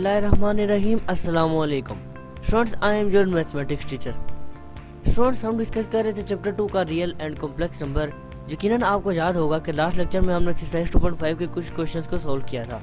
बिस्मिल्लाहिर्रहमानिर्रहीम। अस्सलामु अलैकुम students, I am your mathematics teacher. Students, हम डिस्कस कर रहे थे चैप्टर 2 का रियल एंड कॉम्प्लेक्स नंबर। यकीनन आपको याद होगा कि लास्ट लेक्चर में हमने एक्सरसाइज 2.5 के कुछ क्वेश्चंस को सॉल्व किया था।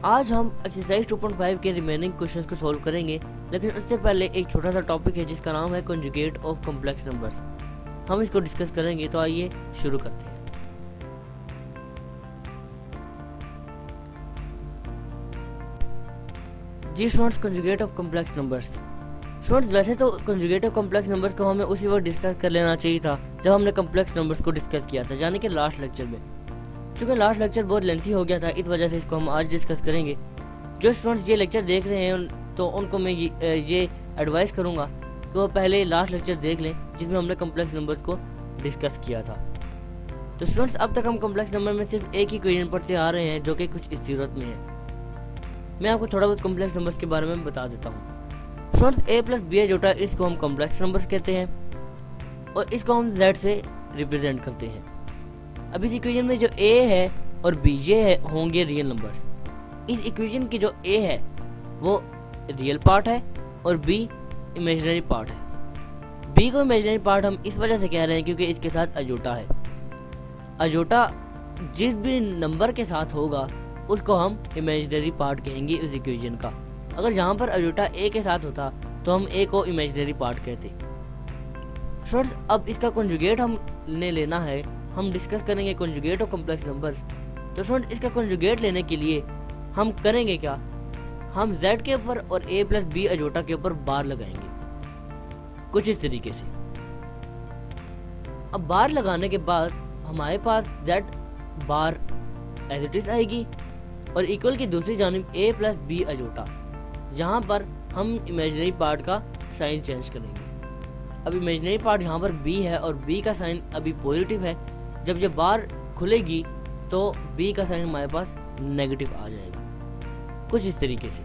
आज हम एक्सरसाइज 2.5 के रिमेनिंग क्वेश्चंस को सॉल्व करेंगे, लेकिन उससे पहले एक छोटा सा टॉपिक है जिसका नाम है कॉन्जुगेट ऑफ कॉम्प्लेक्स नंबर्स। हम इसको डिस्कस करेंगे, तो आइए शुरू करते हैं। जी students, conjugate of complex numbers. Students, वैसे तो कॉन्जुगेट ऑफ कॉम्प्लेक्स नंबर्स को हमें उसी वक्त डिस्कस कर लेना चाहिए था जब हमने कॉम्प्लेक्स नंबर्स को डिस्कस किया था, यानी कि लास्ट लेक्चर में। चूँकि लास्ट लेक्चर बहुत लेंथी हो गया था, इस वजह से इसको हम आज डिस्कस करेंगे। जो स्टूडेंट्स ये लेक्चर देख रहे हैं तो उनको मैं ये एडवाइस करूँगा कि वो पहले लास्ट लेक्चर देख लें जिसमें हमने कॉम्प्लेक्स नंबर्स को डिस्कस किया था। तो स्टूडेंट्स, अब तक हम कॉम्प्लेक्स नंबर में सिर्फ एक ही इक्वेशन पढ़ते आ रहे हैं जो कि कुछ इस सूरत में है। मैं आपको थोड़ा बहुत कॉम्प्लेक्स नंबर्स के बारे में बता देता हूँ। स्टूडेंट्स, a प्लस बी जोटा, इसको हम कॉम्प्लेक्स नंबर्स कहते हैं और इसको हम z से रिप्रेजेंट करते हैं। अब इस इक्वेशन में जो a है और b ये है होंगे रियल नंबर्स। इस इक्वेशन की जो a है वो रियल पार्ट है और b इमेजिनरी पार्ट है। b को इमेजिनरी पार्ट हम इस वजह से कह रहे हैं क्योंकि इसके साथ अजोटा है। अजोटा जिस भी नंबर के साथ होगा उसको हम इमेजिनरी पार्ट कहेंगे उस इक्वेशन का। अगर यहाँ पर अजोटा a के साथ होता तो हम a को इमेजिनरी पार्ट कहते। स्टूडेंट्स, अब इसका कॉन्जुगेट हमने लेना है। हम डिस्कस करेंगे कॉन्जुगेट ऑफ कॉम्प्लेक्स नंबर्स। तो स्टूडेंट, इसका कॉन्जुगेट लेने के लिए हम करेंगे क्या, हम z के ऊपर और a प्लस बी अजोटा के ऊपर बार लगाएंगे कुछ इस तरीके से। अब बार लगाने के बाद हमारे पास z bar as it is आएगी और इक्वल की दूसरी जानिब a प्लस बी अजोटा। यहाँ पर हम इमेजिनरी पार्ट का साइन चेंज करेंगे। अब इमेजिनरी पार्ट यहाँ पर b है और b का साइन अभी पॉजिटिव है। जब ये बार खुलेगी तो b का साइन हमारे पास नेगेटिव आ जाएगा कुछ इस तरीके से।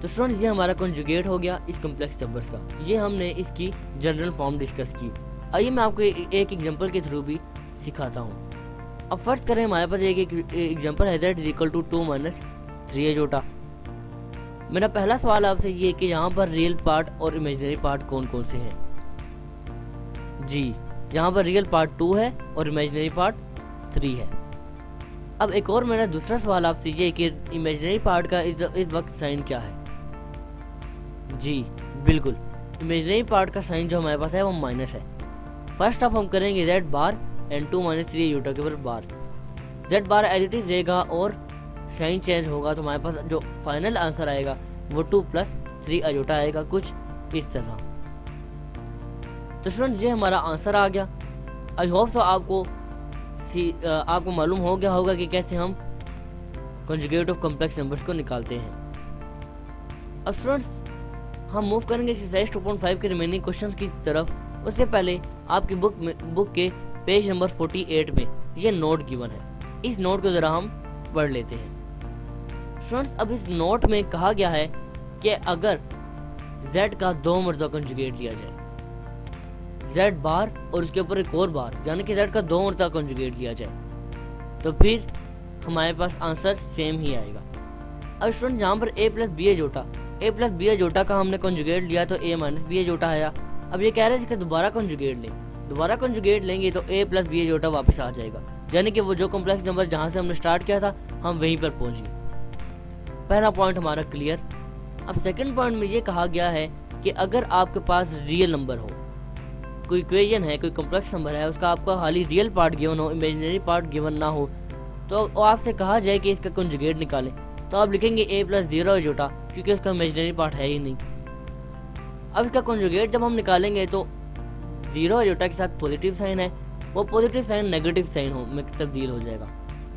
तो स्टूडेंट्स, ये हमारा कॉन्जुगेट हो गया इस कॉम्प्लेक्स नंबर्स का। ये हमने इसकी जनरल फॉर्म डिस्कस की। आइए मैं आपको एक एग्जांपल के थ्रू भी सिखाता हूँ। अब फर्स्ट करें, हमारे पास एक एग्जांपल है that is equal to 2 minus 3 iota. मेरा पहला सवाल आपसे ये कि यहाँ पर रियल पार्ट और इमेजिनरी पार्ट कौन कौन से हैं। जी, यहाँ पर रियल पार्ट 2 है और इमेजिनरी पार्ट 3 है। अब एक और मेरा दूसरा सवाल आपसे ये कि इमेजिनरी पार्ट का इस वक्त साइन क्या है। जी बिल्कुल, इमेजिनरी पार्ट का साइन जो हमारे पास है वो माइनस है। फर्स्ट ऑफ हम करेंगे z bar and 2 minus 3 iota के ऊपर bar. z bar as it is रहेगा और साइन चेंज होगा तो हमारे पास जो फाइनल आंसर आएगा वो 2 प्लस 3 अजोटा आएगा कुछ इस तरह। तो स्टूडेंट्स, ये हमारा आंसर आ गया। आई होप तो आपको मालूम हो गया होगा कि कैसे हम कॉन्जुगेट ऑफ कॉम्प्लेक्स नंबर्स को निकालते हैं। अब स्टूडेंट्स, हम मूव करेंगे एक्सरसाइज 2.5 के रिमेनिंग क्वेश्चंस की तरफ। उससे पहले आपकी बुक के पेज नंबर 48 में ये नोट गिवन है। इस नोट को जरा हम पढ़ लेते हैं। स्टूडेंट्स, अब इस नोट में कहा गया है कि अगर z का 2 मरतबा कॉन्जुगेट लिया जाए, z बार और उसके ऊपर एक और बार, यानी कि z का 2 मरतबा कॉन्जुगेट लिया जाए तो फिर हमारे पास आंसर सेम ही आएगा। अब स्टूडेंट, यहाँ पर a प्लस बी अजोटा का हमने कॉन्जुगेट लिया तो a माइनस बी अजोटा आया। अब ये कह रहे थे कि दोबारा कॉन्जुगेट लेंगे तो a प्लस बी अजोटा वापस आ जाएगा, यानी कि वो जो कॉम्प्लेक्स नंबर जहाँ से हमने स्टार्ट किया था हम वहीं पर पहुंच गए। पहला पॉइंट हमारा क्लियर। अब सेकंड पॉइंट में ये कहा गया है कि अगर आपके पास रियल नंबर हो, कोई इक्वेशन है, कोई कॉम्प्लेक्स नंबर है, उसका आपका खाली रियल पार्ट गिवन हो, इमेजिनरी पार्ट गिवन ना हो, तो आपसे कहा जाए कि इसका कॉन्जुगेट निकालें, तो आप लिखेंगे a प्लस 0 अजोटा क्योंकि उसका इमेजिनरी पार्ट है ही नहीं। अब इसका कॉन्जुगेट जब हम निकालेंगे तो 0 अजोटा के साथ पॉजिटिव साइन है, वो पॉजिटिव साइन नेगेटिव साइन में तब्दील हो जाएगा,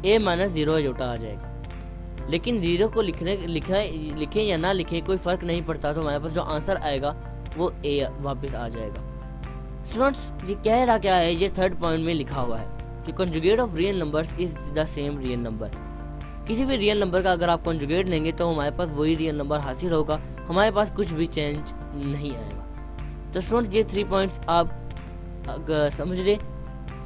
a माइनस 0 अजोटा आ जाएगा। लेकिन 0 को लिखें या ना लिखें कोई फर्क नहीं पड़ता, तो हमारे पास जो आंसर आएगा वो a वापस आ जाएगा। स्टूडेंट्स, ये कह रहा क्या है, ये थर्ड पॉइंट में लिखा हुआ है कि conjugate of real numbers is the same real number. किसी भी रियल नंबर का अगर आप कॉन्जुगेट लेंगे तो हमारे पास वही रियल नंबर हासिल होगा, हमारे पास कुछ भी चेंज नहीं आएगा। तो स्टूडेंट्स, ये 3 पॉइंट्स आप समझ ले,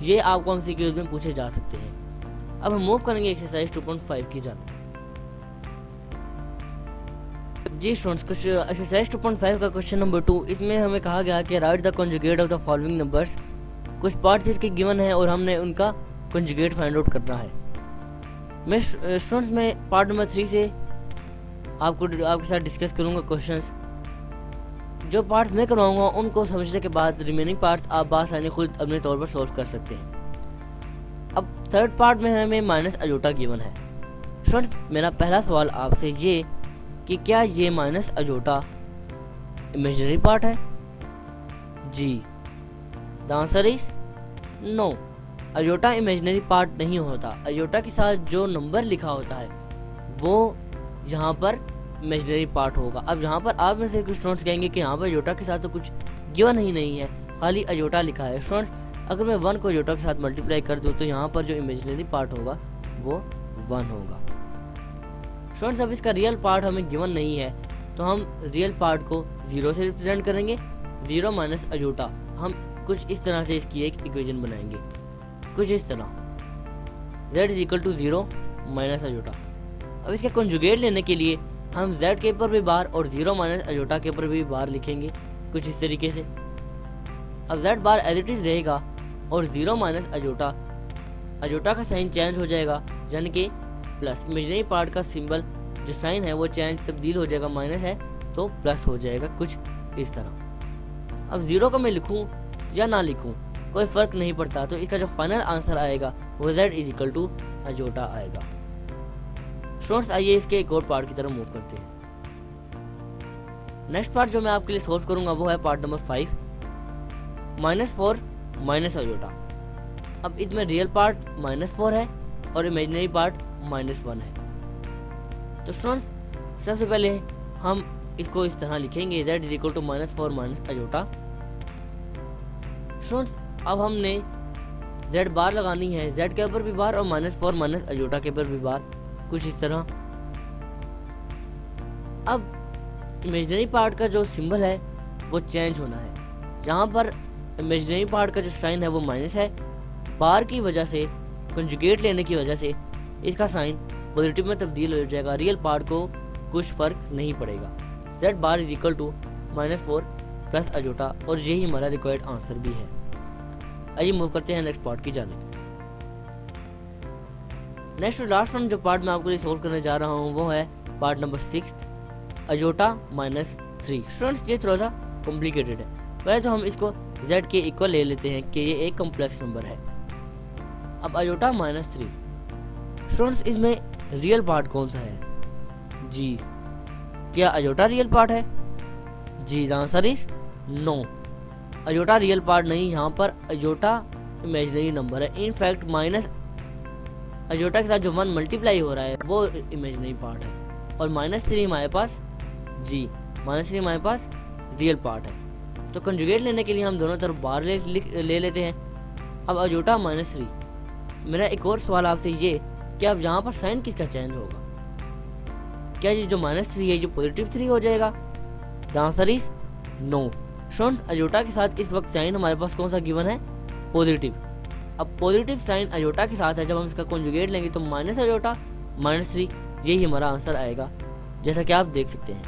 ये आपको MCQs में पूछे जा सकते हैं। अब हम मूव करेंगे एक्सरसाइज 2.5 की जान। जी स्टूडेंट्स, कुछ एक्सरसाइज 2.5 का क्वेश्चन नंबर 2, इसमें हमें कहा गया कि right the conjugate of the following numbers. कुछ पार्ट्स इसके गिवन है और हमने उनका कॉन्जुगेट फाइंड आउट करना है। मैं स्टूडेंट्स में पार्ट नंबर 3 से आपके साथ डिस्कस करूंगा क्वेश्चंस। जो पार्ट्स मैं करवाऊंगा उनको समझने के बाद रिमेनिंग पार्ट्स आप बासानी खुद अपने तौर पर सॉल्व कर सकते हैं। अब थर्ड पार्ट में हमें माइनस अजोटा गिवन है। स्टूडेंट्स, मेरा पहला सवाल आपसे ये कि क्या ये माइनस अजोटा इमेजिनरी पार्ट है? जी, द आंसर इज नो। अजोटा इमेजिनरी पार्ट नहीं होता। अजोटा के साथ जो नंबर लिखा होता है वो यहाँ पर इमेजिनरी पार्ट होगा। अब यहाँ पर आप में से कुछ स्टूडेंट्स कहेंगे कि यहाँ पर अजोटा के साथ तो कुछ गिवन ही नहीं है, खाली अजोटा लिखा है। स्टूडेंट्स, अगर मैं 1 को अजोटा के साथ मल्टीप्लाई कर दूँ तो यहाँ पर जो इमेजिनरी पार्ट होगा वो 1 होगा। स्टूडेंट्स, अब इसका रियल पार्ट हमें गिवन नहीं है तो हम रियल पार्ट को 0 से रिप्रेजेंट करेंगे। 0 माइनस अजोटा, हम कुछ इस तरह से इसकी एक इक्वेशन बनाएंगे, कुछ इस तरह z is equal to 0 minus iota. अब इसका कॉन्जुगेट लेने के लिए हम z के ऊपर भी बार और 0 माइनस अजोटा के ऊपर भी बार लिखेंगे, कुछ इस तरीके से। अब z bar as it is रहेगा और 0 माइनस अजोटा का साइन चेंज हो जाएगा, यानी कि प्लस। इमेजिनरी पार्ट का सिंबल जो साइन है वो चेंज तब्दील हो जाएगा, माइनस है तो प्लस हो जाएगा, कुछ इस तरह। अब 0 को मैं लिखूं या ना लिखूं कोई फर्क नहीं पड़ता, तो इसका जो फाइनल आंसर आएगा वो z is equal to iota आएगा। स्टूडेंट्स, आइए इसके एक और पार्ट की तरफ मूव करते हैं। नेक्स्ट पार्ट जो मैं आपके लिए सोल्व करूंगा वो है पार्ट नंबर 5, -4 माइनस अजोटा। अब इसमें रियल पार्ट -4 है और इमेजिनरी पार्ट -1 है। तो स्टूडेंट्स, सबसे पहले हम इसको इस तरह लिखेंगे, z is equal to -4 minus iota. Students, अब हमने z बार लगानी है, z के ऊपर भी बार और -4 माइनस अजोटा के ऊपर भी बार, कुछ इस तरह। अब इमेजिनरी पार्ट का जो सिंबल है वो चेंज होना है। यहाँ पर इमेजिनरी पार्ट का जो साइन है वो माइनस है, बार की वजह से, कंजुगेट लेने की वजह से इसका साइन पॉजिटिव में तब्दील हो जाएगा। रियल पार्ट को कुछ फर्क नहीं पड़ेगा। z bar is equal to -4 plus iota, और यही हमारा रिक्वायर्ड आंसर भी है। आइए मूव करते हैं नेक्स्ट पार्ट की जाने। नेक्स्ट लास्ट वन जो पार्ट मैं आपके लिए सोल्व करने जा रहा हूँ वो है पार्ट नंबर 6, अजोटा -3। स्टूडेंट्स, ये थोड़ा सा कॉम्प्लिकेटेड है। पहले तो हम इसको z के इक्वल ले लेते हैं कि ये एक कॉम्प्लेक्स नंबर है। अब अजोटा -3। स्टूडेंट्स, इसमें रियल पार्ट कौन सा है? जी, क्या अजोटा रियल पार्ट है? जी, द आंसर इज नो। अजोटा रियल पार्ट नहीं, यहाँ पर अजोटा इमेजिनरी नंबर है। इनफैक्ट माइनस अजोटा के साथ जो 1 मल्टीप्लाई हो रहा है वो इमेजिनरी पार्ट है, और -3 हमारे पास, जी -3 हमारे पास रियल पार्ट है। तो कंजुगेट लेने के लिए हम दोनों तरफ बार ले लेते हैं। अब अजोटा -3। मेरा एक और सवाल आपसे ये कि अब यहाँ पर साइन किसका चेंज होगा? क्या ये जो -3 है जो +3 हो जाएगा? The answer is no. Students, iota के साथ इस वक्त साइन हमारे पास कौन सा गिवन है? पॉजिटिव। अब पॉजिटिव साइन अजोटा के साथ है, जब हम इसका कॉन्जुगेट लेंगे तो माइनस अजोटा -3, यही हमारा आंसर आएगा, जैसा कि आप देख सकते हैं।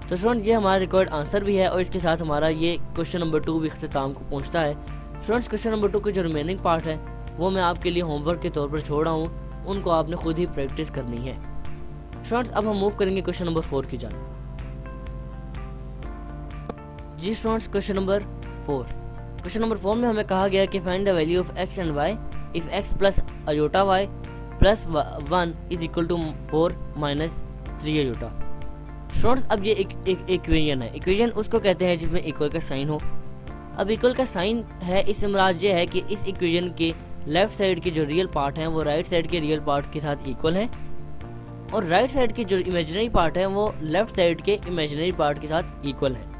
तो स्टूडेंट्स, ये हमारा रिक्वायर्ड आंसर भी है और इसके साथ हमारा ये क्वेश्चन नंबर 2 भी इख्तिताम को पहुंचता है। स्टूडेंट्स, क्वेश्चन नंबर 2 की जो रिमेनिंग पार्ट है वो मैं आपके लिए होमवर्क के तौर पर छोड़ रहा हूँ, उनको आपने खुद ही प्रैक्टिस करनी है। स्टूडेंट्स, अब हम मूव करेंगे क्वेश्चन नंबर 4 की जाने। जी students, question number 4। Question number 4 में हमें कहा गया कि find the value of x and y if x plus अजोटा y plus 1 is equal to 4 minus 3 अजोटा। स्टूडेंट्स, अब ये एक इक्वेशन है। इक्वेशन उसको कहते हैं जिसमें इक्वल का साइन हो। अब इक्वल का साइन है, इससे मुराद ये है कि इस इक्वेशन के लेफ्ट साइड के जो रियल पार्ट हैं वो राइट साइड के रियल पार्ट के साथ इक्वल हैं, और राइट साइड के जो इमेजिनरी पार्ट है वो लेफ्ट साइड के इमेजिनरी पार्ट के साथ इक्वल है।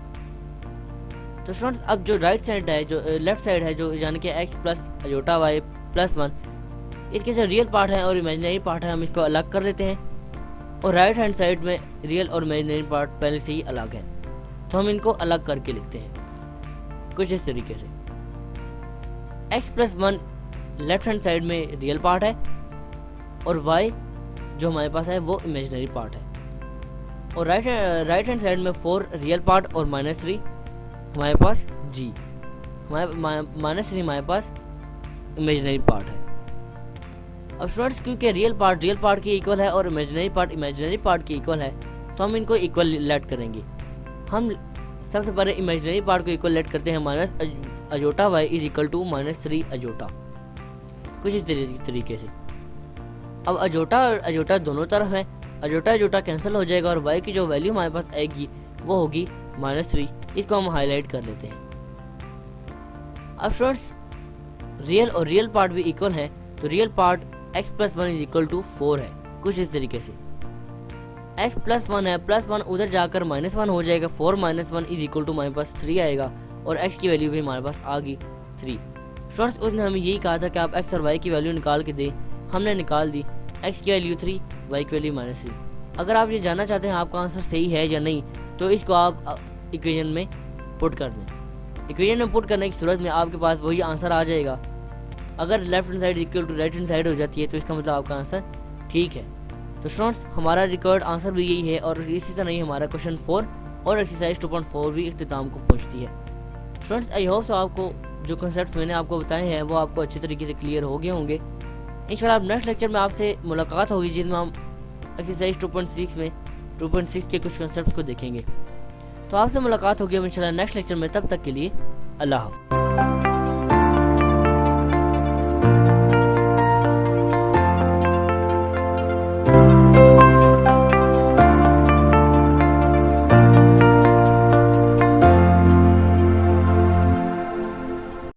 तो स्टूडेंट्स, अब जो राइट साइड है, जो लेफ्ट साइड है, जो यानी कि x प्लस अजोटा y प्लस 1, इसके जो रियल पार्ट है और इमेजिनरी पार्ट है हम इसको अलग कर लेते हैं, और राइट हैंड साइड में रियल और इमेजिनरी पार्ट पहले से ही अलग हैं, तो हम इनको अलग करके लिखते हैं कुछ इस तरीके से। x plus 1 left hand side में रियल पार्ट है और y जो हमारे पास है वो इमेजिनरी पार्ट है। और राइट हैंड साइड में 4 रियल पार्ट और -3 हमारे पास जी, -3 हमारे पास इमेजिनरी पार्ट है। अब स्टूडेंट्स क्योंकि रियल पार्ट के इक्वल है और इमेजिनरी पार्ट के इक्वल है, तो हम इनको इक्वल लेट करेंगे। हम सबसे पहले इमेजिनरी पार्ट को इक्वल लेट करते हैं, minus iota y is equal to -3 iota, कुछ इस तरीके से। अब अजोटा दोनों तरफ है, अजोटा कैंसिल हो जाएगा और y की जो वैल्यू हमारे पास आएगी वो होगी -3। इसको हम हाईलाइट कर लेते हैं। अब स्टूडेंट्स रियल और रियल पार्ट भी इक्वल है, तो real part x + 1 is equal to 4 है, कुछ इस तरीके से। x + 1 है, +1 उधर जाकर -1 हो जाएगा, 4 - 1 इज इक्वल टू हमारे पास 3 आएगा और x की वैल्यू भी हमारे पास आ गई 3। स्टूडेंट्स उसने हमें यही कहा था कि आप x और y की वैल्यू निकाल के दें, हमने निकाल दी, x की वैल्यू 3, y की वैल्यू -3। अगर आप ये जानना चाहते हैं आपका आंसर सही है या नहीं, तो इसको आप इक्वेशन में पुट कर दें। इक्वेशन में पुट करने की सूरत में आपके पास वही आंसर आ जाएगा। अगर left hand side equal to right hand side हो जाती है तो इसका मतलब आपका आंसर ठीक है। तो स्टूडेंट्स हमारा रिकॉर्ड आंसर भी यही है और इसी तरह ही हमारा क्वेश्चन 4 और एक्सरसाइज 2.4 भी इख्तिताम को पहुंचती है। स्टूडेंट्स आई होप सो आपको जो कंसेप्ट मैंने आपको बताए हैं वो आपको अच्छी तरीके से क्लियर हो गए होंगे। इंशाल्लाह नेक्स्ट लेक्चर में आपसे मुलाकात होगी जिसमें हम एक्सरसाइज 2.6 के कुछ कंसेप्ट को देखेंगे। तो आपसे मुलाकात होगी इंशाल्लाह नेक्स्ट लेक्चर में। तब तक के लिए अल्लाह हाफ़िज़।